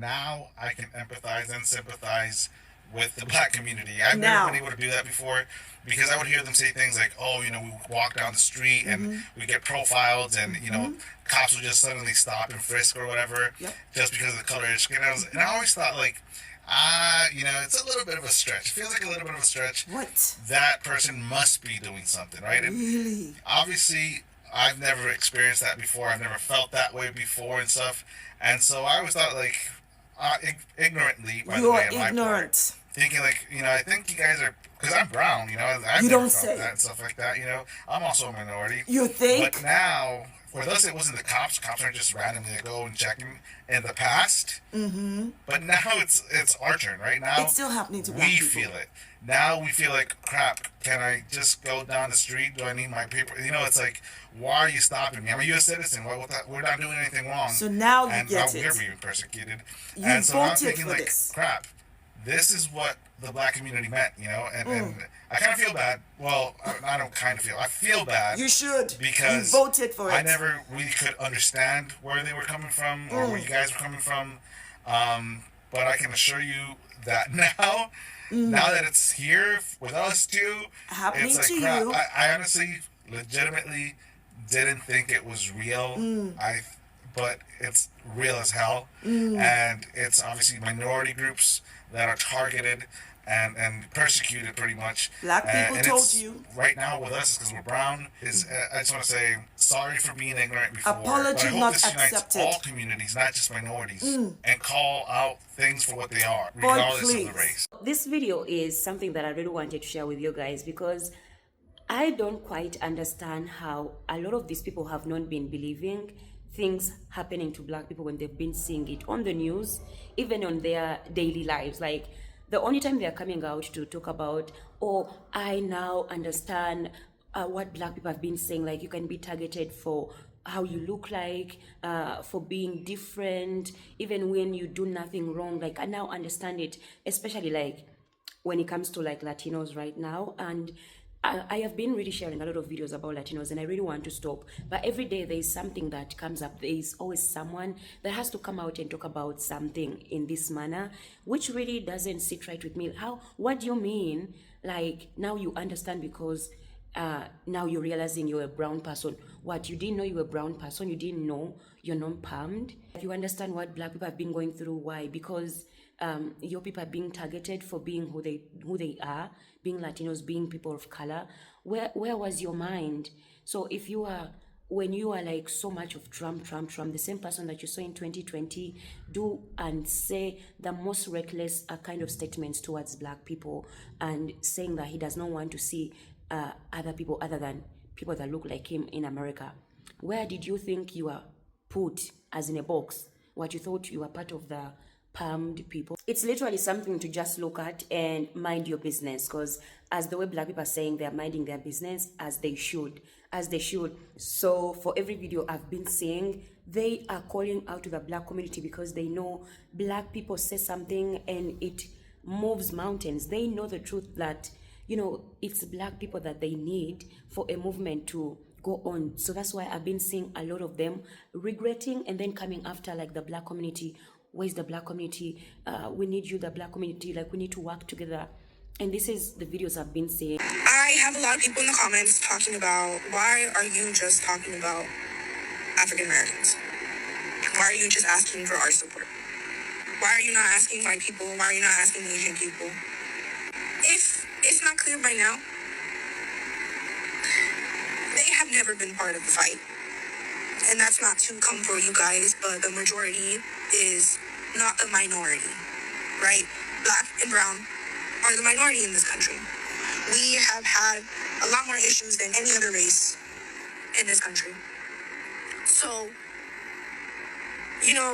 Now I can empathize and sympathize with the black community. I've never been Now. able to do that before because I would hear them say things like, "Oh, we walk down the street and Mm-hmm. we get profiled, and Mm-hmm. cops will just suddenly stop and frisk or whatever Yep. just because of the color of your skin." And I always thought like, it's a little bit of a stretch. It feels like a little bit of a stretch. What? That person must be doing something, right? And Really? obviously, I've never experienced that before. I've never felt that way before and stuff. And so I always thought like ignorantly, by the You way, are on my part, ignorant. thinking like, I think you guys are, because I'm brown, I've You never don't felt say. that and stuff like that, I'm also a minority. You But think? now, for us, it wasn't the cops. Cops aren't just randomly to go and checking in the past. Mm-hmm. But now it's our turn, right? It's Now still happening to black we people. feel it. Now we feel like, crap, can I just go down the street? Do I need my paper? It's like, why are you stopping me? I'm a U.S. citizen. We're not doing anything wrong. So now you And now get we're it. being persecuted. You And so now I'm voted thinking, for like, this. crap, this is what the black community meant, and Mm. I kind of feel bad. Well, I don't kind of feel. I feel bad You should. You because voted for I it. never really could understand where they were coming from or where Mm. you guys were coming from. But I can assure you that now that it's here with us too, it's Happening like to crap. you. I honestly, legitimately didn't think it was real. Mm. But it's real as hell, Mm. and it's obviously minority groups that are targeted and persecuted pretty much. Black people And told it's you. right now with us because we're brown. Is I just want to say sorry for being ignorant before, but I Apology hope not this unites all accepted. communities, not just minorities, Mm. and call out things for what they are, Boy, regardless of the please. race. This video is something that I really wanted to share with you guys because I don't quite understand how a lot of these people have not been believing things happening to black people when they've been seeing it on the news, even on their daily lives. Like the only time they're coming out to talk about, oh, I now understand what black people have been saying, like you can be targeted for how you look like, for being different, even when you do nothing wrong. Like I now understand it, especially like when it comes to like Latinos right now. And I have been really sharing a lot of videos about Latinos and I really want to stop. But every day there is something that comes up. There is always someone that has to come out and talk about something in this manner, which really doesn't sit right with me. What do you mean? Like now you understand because now you're realizing you're a brown person. What, you didn't know you were a brown person? You didn't know you're non-palmed? You understand what black people have been going through. Why? Because your people are being targeted for being who they are, being Latinos, being people of color. Where was your mind? So if you are, when you are like so much of Trump, the same person that you saw in 2020 do and say the most reckless kind of statements towards black people, and saying that he does not want to see other people other than people that look like him in America. Where did you think you are put as in a box? What you thought you were part of the palmed people? It's literally something to just look at and mind your business, because as the way black people are saying, they're minding their business as they should. So for every video I've been seeing, they are calling out to the black community because they know black people say something and it moves mountains. They know the truth that it's black people that they need for a movement to go on. So that's why I've been seeing a lot of them regretting and then coming after like the black community. Where's the black community? We need you, the black community. Like we need to work together. And this is the videos I've been seeing. I have a lot of people in the comments talking about, why are you just talking about African Americans? Why are you just asking for our support? Why are you not asking white people? Why are you not asking Asian people? If it's not clear by now, they have never been part of the fight. And that's not to come for you guys, but the majority is not the minority, right? Black and brown are the minority in this country. We have had a lot more issues than any other race in this country. So,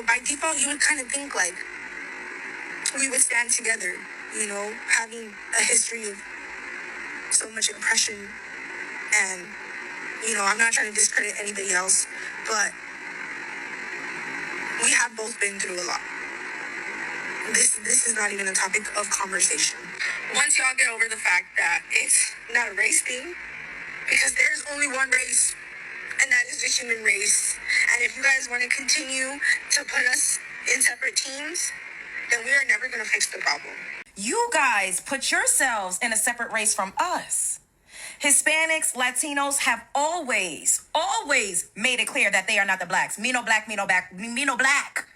by default, you would kind of think like we would stand together, having a history of so much oppression. And, I'm not trying to discredit anybody else, but we have both been through a lot. This is not even a topic of conversation. Once y'all get over the fact that it's not a race thing, because there's only one race, and that is the human race. And if you guys want to continue to put us in separate teams, then we are never going to fix the problem. You guys put yourselves in a separate race from us. Hispanics, Latinos have always made it clear that they are not the blacks. Me no black, me no black, me no black.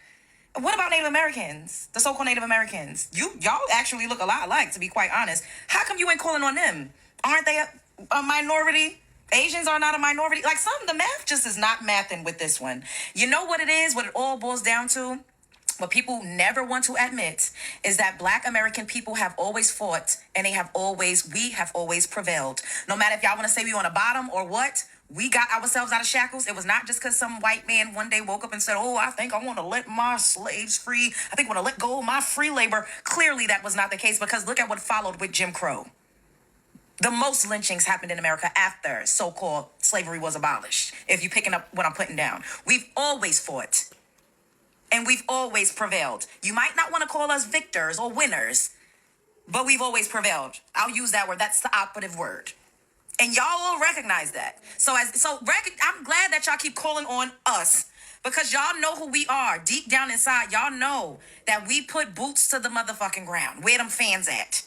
What about Native Americans? The so-called Native Americans? Y'all actually look a lot alike, to be quite honest. How come you ain't calling on them? Aren't they a minority? Asians are not a minority. Like, the math just is not mathing with this one. You know what it is? What it all boils down to? What people never want to admit is that Black American people have always fought, and we have always prevailed. No matter if y'all want to say we on the bottom or what, we got ourselves out of shackles. It was not just because some white man one day woke up and said, oh, I think I want to let my slaves free. I think I want to let go of my free labor. Clearly that was not the case, because look at what followed with Jim Crow. The most lynchings happened in America after so-called slavery was abolished, if you're picking up what I'm putting down. We've always fought. And we've always prevailed. You might not want to call us victors or winners, but we've always prevailed. I'll use that word. That's the operative word. And y'all will recognize that. I'm glad that y'all keep calling on us, because y'all know who we are. Deep down inside, y'all know that we put boots to the motherfucking ground. Where them fans at?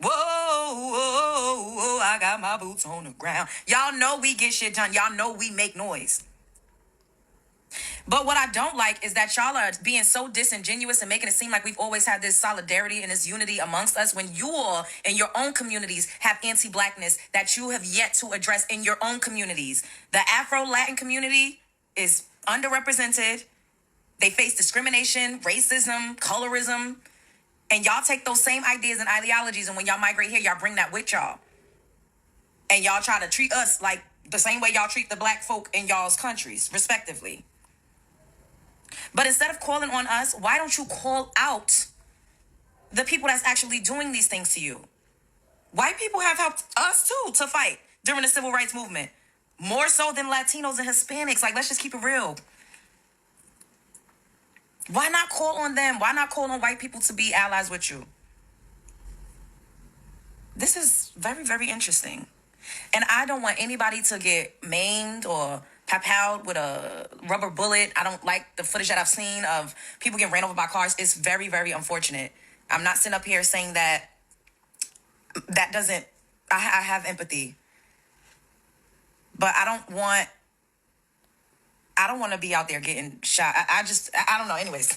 Whoa, whoa, whoa, I got my boots on the ground. Y'all know we get shit done. Y'all know we make noise. But what I don't like is that y'all are being so disingenuous and making it seem like we've always had this solidarity and this unity amongst us, when you all in your own communities have anti-blackness that you have yet to address in your own communities. The Afro-Latin community is underrepresented. They face discrimination, racism, colorism. And y'all take those same ideas and ideologies, and when y'all migrate here, y'all bring that with y'all. And y'all try to treat us like the same way y'all treat the black folk in y'all's countries, respectively. But instead of calling on us, why don't you call out the people that's actually doing these things to you? White people have helped us too to fight during the civil rights movement, more so than Latinos and Hispanics. Like, let's just keep it real. Why not call on them? Why not call on white people to be allies with you? This is very, very interesting. And I don't want anybody to get maimed or out with a rubber bullet. I don't like the footage that I've seen of people getting ran over by cars. It's very, very unfortunate. I'm not sitting up here saying that doesn't, I have empathy. But I don't want to be out there getting shot. I don't know. Anyways,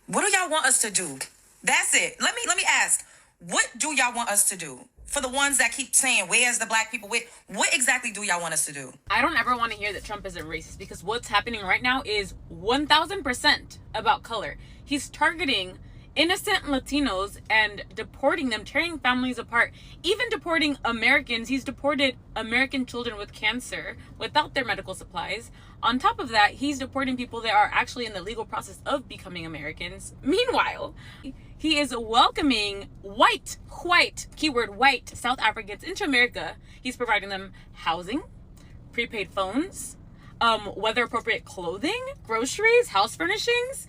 what do y'all want us to do? That's it. Let me ask, what do y'all want us to do? For the ones that keep saying, where's the black people? What exactly do y'all want us to do? I don't ever want to hear that Trump isn't racist, because what's happening right now is 1000% about color. He's targeting innocent Latinos and deporting them, tearing families apart, even deporting Americans. He's deported American children with cancer without their medical supplies. On top of that, he's deporting people that are actually in the legal process of becoming Americans. Meanwhile, he is welcoming white, keyword white, South Africans into America. He's providing them housing, prepaid phones, weather appropriate clothing, groceries, house furnishings,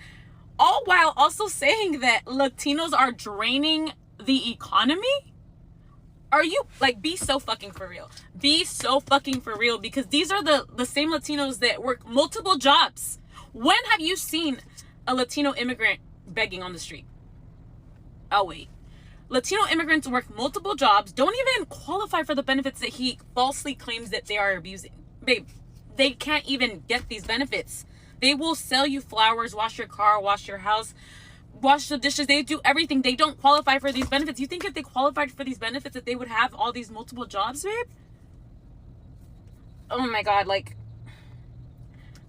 all while also saying that Latinos are draining the economy. Are you, be so fucking for real. Be so fucking for real, because these are the same Latinos that work multiple jobs. When have you seen a Latino immigrant begging on the street? Oh, wait. Latino immigrants work multiple jobs, don't even qualify for the benefits that he falsely claims that they are abusing. Babe, they can't even get these benefits. They will sell you flowers, wash your car, wash your house, wash the dishes. They do everything. They don't qualify for these benefits. You think if they qualified for these benefits that they would have all these multiple jobs, babe? Oh my God,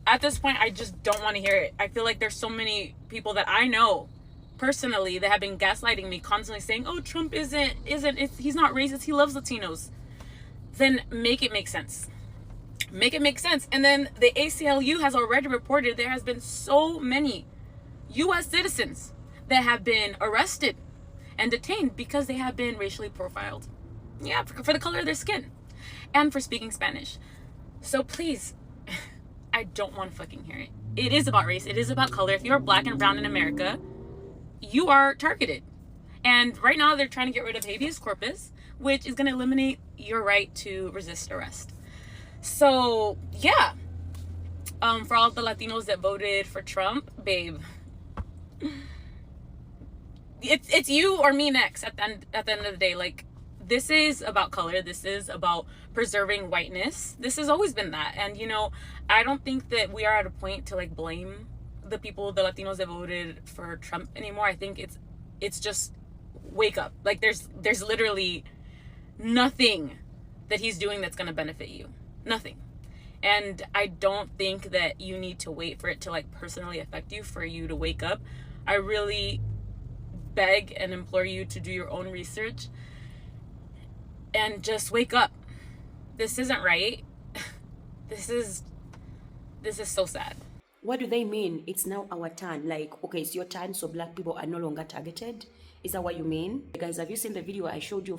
at this point, I just don't want to hear it. I feel like there's so many people that I know personally that have been gaslighting me, constantly saying, oh, Trump he's not racist, he loves Latinos. Then make it make sense. Make it make sense. And then the ACLU has already reported there has been so many U.S. citizens that have been arrested and detained because they have been racially profiled. Yeah, for the color of their skin and for speaking Spanish. So please, I don't want to fucking hear it. It is about race. It is about color. If you're black and brown in America, you are targeted. And right now they're trying to get rid of habeas corpus, which is going to eliminate your right to resist arrest. So yeah, For all the Latinos that voted for Trump, babe, it's you or me next at the end of the day. Like, this is about color. This is about preserving whiteness. This has always been that. And, you know, I don't think that we are at a point to, like, blame the Latinos that voted for Trump anymore. I think it's just wake up. Like, there's literally nothing that he's doing that's going to benefit you. Nothing. And I don't think that you need to wait for it to, like, personally affect you for you to wake up. I really beg and implore you to do your own research and just wake up. This isn't right. This is so sad. What do they mean? It's now our turn. Like, okay, it's your turn, so black people are no longer targeted. Is that what you mean? Guys, have you seen the video I showed you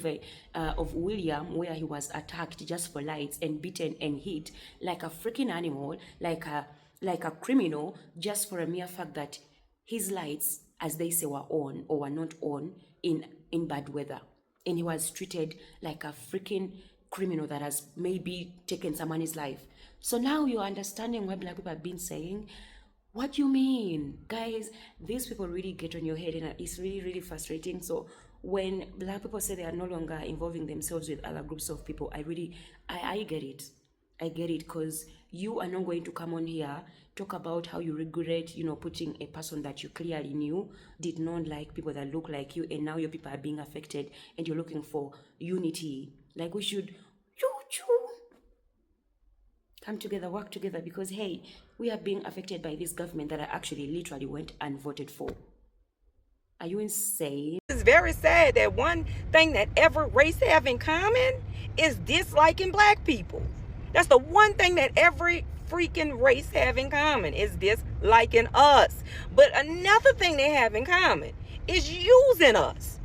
of William, where he was attacked just for lights and beaten and hit like a freaking animal, like a criminal, just for a mere fact that his lights, as they say, were on or were not on in bad weather. And he was treated like a freaking criminal that has maybe taken someone's life. So now you're understanding what black people have been saying. What do you mean? Guys, these people really get on your head, and it's really, really frustrating. So when black people say they are no longer involving themselves with other groups of people, I get it. I get it, because you are not going to come on here, talk about how you regret, you know, putting a person that you clearly knew did not like people that look like you, and now your people are being affected, and you're looking for unity. Like, we should come together, work together, because, hey, we are being affected by this government that I actually literally went and voted for. Are you insane? It's very sad that one thing that every race have in common is disliking black people. That's the one thing that every freaking race have in common, is disliking us. But another thing they have in common is using us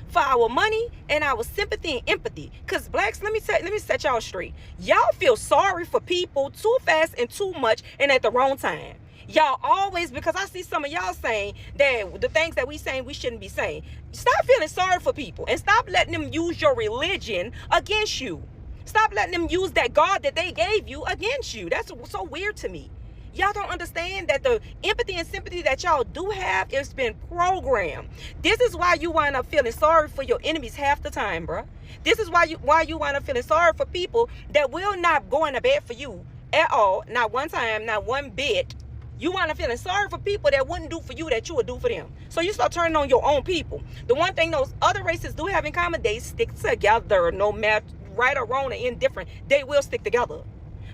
for our money and our sympathy and empathy. Because blacks, let me set y'all straight. Y'all feel sorry for people too fast and too much and at the wrong time. Y'all always, because I see some of y'all saying that the things that we saying we shouldn't be saying. Stop feeling sorry for people and stop letting them use your religion against you. Stop letting them use that God that they gave you against you. That's so weird to me. Y'all don't understand that the empathy and sympathy that y'all do have has been programmed. This is why you wind up feeling sorry for your enemies half the time, bruh. This is why you wind up feeling sorry for people that will not go into bed for you at all, not one time, not one bit. You wind up feeling sorry for people that wouldn't do for you that you would do for them. So you start turning on your own people. The one thing those other races do have in common, they stick together, no matter right or wrong or indifferent. They will stick together.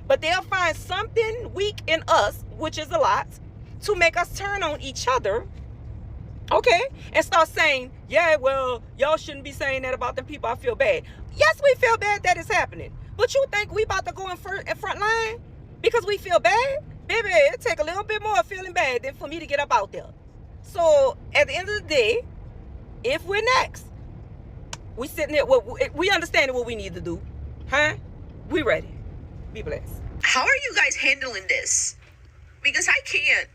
But they'll find something weak in us, which is a lot, to make us turn on each other, okay? And start saying, yeah, well, y'all shouldn't be saying that about them people. I feel bad. Yes, we feel bad that it's happening. But you think we about to go in front line because we feel bad? Baby, it take a little bit more feeling bad than for me to get up out there. So at the end of the day, if we're next, we sitting there, we understand what we need to do, huh? We ready. Be blessed. How are you guys handling this? Because I can't.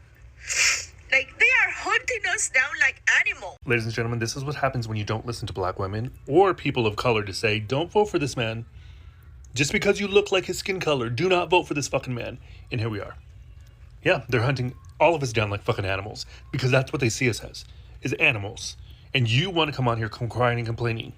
Like, they are hunting us down like animals. Ladies and gentlemen, this is what happens when you don't listen to black women or people of color to say, don't vote for this man. Just because you look like his skin color, do not vote for this fucking man. And here we are. Yeah, they're hunting all of us down like fucking animals, because that's what they see us as, is animals. And you want to come on here crying and complaining.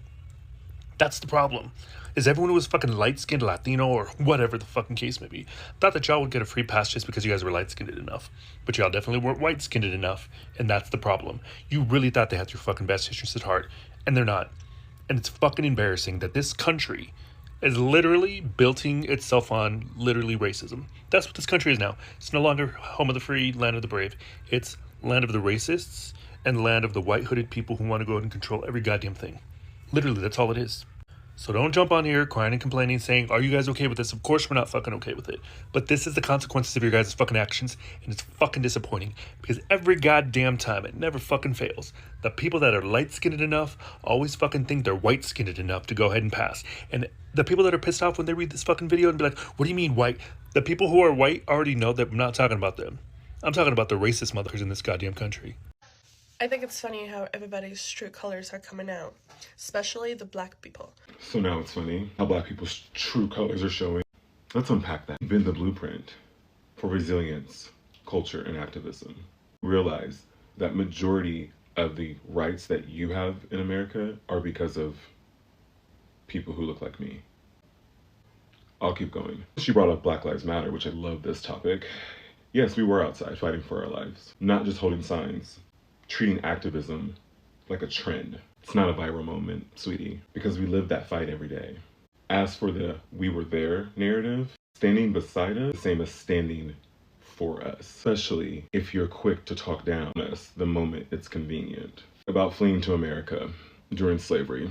That's the problem. Is everyone who was fucking light-skinned Latino or whatever the fucking case may be thought that y'all would get a free pass just because you guys were light-skinned enough. But y'all definitely weren't white-skinned enough, and that's the problem. You really thought they had your fucking best interests at heart, and they're not. And it's fucking embarrassing that this country is literally building itself on literally racism. That's what this country is now. It's no longer home of the free, land of the brave. It's land of the racists and land of the white-hooded people who want to go ahead and control every goddamn thing. Literally, that's all it is. So don't jump on here crying and complaining, saying, are you guys okay with this? Of course we're not fucking okay with it. But this is the consequences of your guys' fucking actions, and it's fucking disappointing. Because every goddamn time, it never fucking fails. The people that are light-skinned enough always fucking think they're white-skinned enough to go ahead and pass. And the people that are pissed off when they read this fucking video and be like, what do you mean white? The people who are white already know that I'm not talking about them. I'm talking about the racist mothers in this goddamn country. I think it's funny how everybody's true colors are coming out, especially the black people. So now it's funny how black people's true colors are showing. Let's unpack that. Been the blueprint. for resilience, culture, and activism. Realize that majority of the rights that you have in America are because of people who look like me. I'll keep going. She brought up Black Lives Matter, which I love this topic. Yes, we were outside fighting for our lives, not just holding signs, treating activism like a trend. It's not a viral moment, sweetie, because we live that fight every day. As for the "we were there" narrative, standing beside us is the same as standing for us, especially if you're quick to talk down on us the moment it's convenient. About fleeing to America during slavery.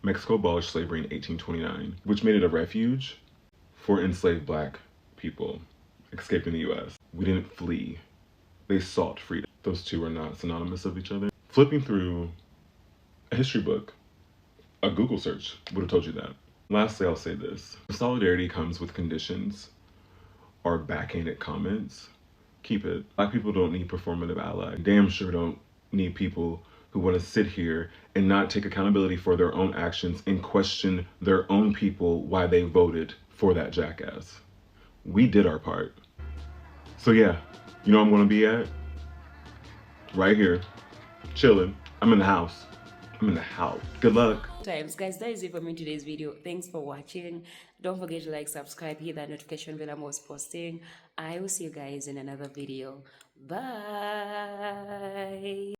Mexico abolished slavery in 1829, which made it a refuge for enslaved Black people escaping the US. We didn't flee. They sought freedom. Those two are not synonymous of each other. Flipping through a history book, a Google search would have told you that. Lastly, I'll say this. Solidarity comes with conditions or backhanded comments. Keep it. Black people don't need performative allies. Damn sure don't need people who want to sit here and not take accountability for their own actions and question their own people why they voted for that jackass. We did our part. So yeah, you know I'm gonna be at? Right here, chilling. I'm in the house. I'm in the house. Good luck. Times, guys, that is it for me in today's video. Thanks for watching. Don't forget to like, subscribe, hit that notification bell I'm always posting. I will see you guys in another video. Bye.